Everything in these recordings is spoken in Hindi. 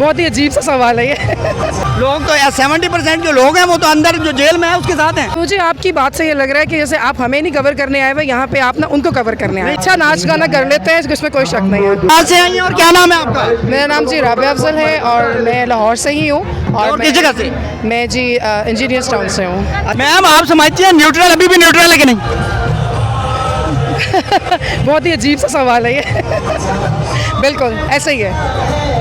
बहुत ही अजीब सा सवाल है ये। लोग तो 70% जो लोग हैं वो तो अंदर जो जेल में है उसके साथ हैं। मुझे आपकी बात से ये लग रहा है कि जैसे आप हमें नहीं कवर करने आए हुए, यहाँ पे आप ना उनको कवर करने आए। अच्छा नाच गाना कर लेते हैं, इसमें कोई शक नहीं है। कहाँ से आई हैं और क्या नाम है आपका? मेरा नाम जी राबिया अफजल है और मैं लाहौर से ही हूँ। और किस जगह से? मैं जी इंजीनियर्स टाउन से हूँ। मैम आप समझती हैं न्यूट्रल अभी भी न्यूट्रल है कि नहीं? बहुत ही अजीब सा सवाल है ये। बिल्कुल ऐसा ही है।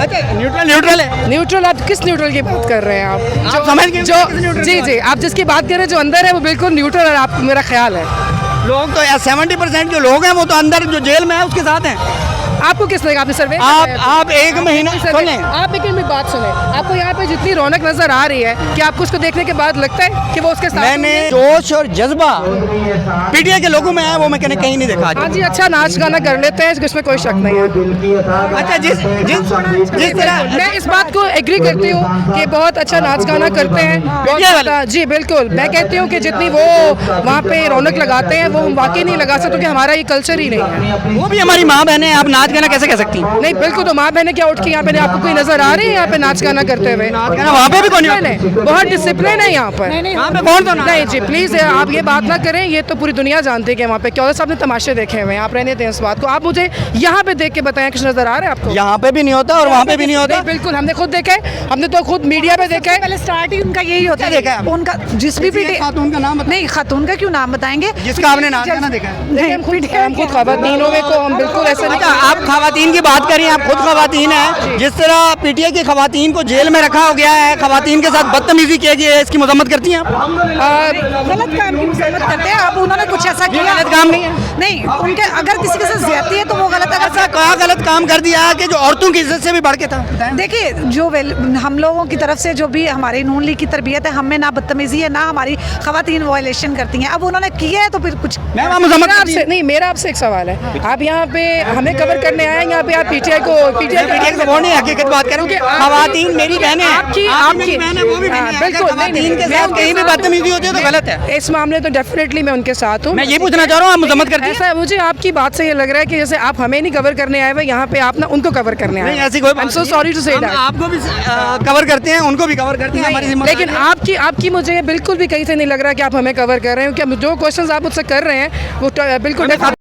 अच्छा न्यूट्रल है। न्यूट्रल, आप किस न्यूट्रल की बात कर रहे हैं आप? आप समझ गए जो किस न्यूट्रल जी की जी आप जिसकी बात कर रहे हैं जो अंदर है वो बिल्कुल न्यूट्रल है, आप मेरा ख्याल है। लोग तो 70% जो लोग हैं वो तो अंदर जो जेल में है उसके साथ हैं। आपको किस लगा? आपने सर्वे आप एक महीना सुने, आप एक मिनट बात सुने। आपको यहाँ पे जितनी रौनक नजर आ रही है, क्या आपको उसको देखने के बाद लगता है कि वो उसके साथ मैंने होंगे? जोश और जज्बा पीटीआई के लोगों में है वो मैं कहीं नहीं देखा। हाँ जी, अच्छा नाच गाना कर लेते हैं, इसमें कोई शक नहीं है। अच्छा जिस तरह मैं इस बात को एग्री करती हूँ कि बहुत अच्छा नाच गाना करते हैं, बहुत ज़्यादा। जी बिल्कुल, मैं कहती हूँ कि जितनी वो वहाँ पे रौनक लगाते हैं वो हम वाकई नहीं लगा सकते, क्योंकि हमारा ये कल्चर ही नहीं है। वो भी हमारी माँ बहन है, आप नाच गाना कैसे कह सकती हैं? नहीं बिल्कुल, तो माँ बहने क्या उठ के यहाँ पे आपको कोई नजर आ रही है यहाँ पे नाच गाना करते हुए? वहाँ पे भी कौन बहुत डिसिप्लिन है यहाँ पर। वहाँ पे कौन तो नहीं जी प्लीज आप ये बात ना करें, ये तो पूरी दुनिया जानती है कि वहाँ पे क्या होता है। साहब ने तमाशे देखे हुए हैं, आप रहने दें इस बात को। आप मुझे यहाँ पे देख के बताएं कुछ नजर आ रहा है आपको? यहाँ पे भी नहीं होता और वहाँ पे भी नहीं होता। बिल्कुल, हमने खुद देखा है, हमने तो खुद मीडिया पे देखा है। पहले स्टार्ट ही उनका यही होता देखा है है उनका, जिस भी पीटी खातून का नाम नहीं, खातून का क्यों नाम बताएंगे जिसका आपने नाच गाना देखा है। देखिए, हम खुद खवातीनों में को हम बिल्कुल ऐसे नहीं। अच्छा आप खवातीन की बात करिए, आप खुद खवातीन हैं। जिस तरह पीटीआई की खवातीन को जेल में रखा हो गया है, खवातीन के साथ बदतमीजी की गई है, इसकी मजम्मत करती हैं आप? गलत काम की मसम्मत करते हैं। अब उन्होंने कुछ ऐसा किया, गलत काम नहीं है। नहीं उनके अगर किसी के साथ ज्यादती है तो वो गलत। ऐसा कहा गलत काम कर दिया है कि जो औरतों की इज्जत से भी बढ़ के था। देखिए जो हम लोगों की तरफ से जो भी हमारी नून लीग की तरबियत है, हमें ना बदतमीजी है ना हमारी खवातीन वायलेशन करती हैं। अब उन्होंने किया है तो फिर कुछ नहीं। मेरा आपसे एक सवाल है, आप यहाँ पे हमें कवर करने आए, यहाँ पे आप पीटीआई को नहीं हकीकत बात करूँ कि खवातीन मेरी बहनें हैं, आपकी बहन है वो भी बिल्कुल खवातीन के साथ कहीं भी बदतमीजी होती है तो गलत है। इस मामले तो डेफिनेटली मैं उनके साथ हूँ। मैं ये पूछना चाह रहा हूँ आप मजम्मत करती हैं? ऐसा मुझे आपकी बात से ये लग रहा है कि जैसे आप हमें नहीं कवर करने आए हुए, यहाँ पे आप ना उनको कवर करने आए। नहीं ऐसी कोई बात I'm so sorry to say that। आपको भी कवर करते हैं, उनको भी कवर करते हैं, हमारी जिम्मेदारी लेकिन आपकी मुझे बिल्कुल भी कहीं से नहीं लग रहा कि आप हमें कवर कर रहे हैं, क्योंकि जो क्वेश्चंस आप मुझसे कर रहे हैं वो बिल्कुल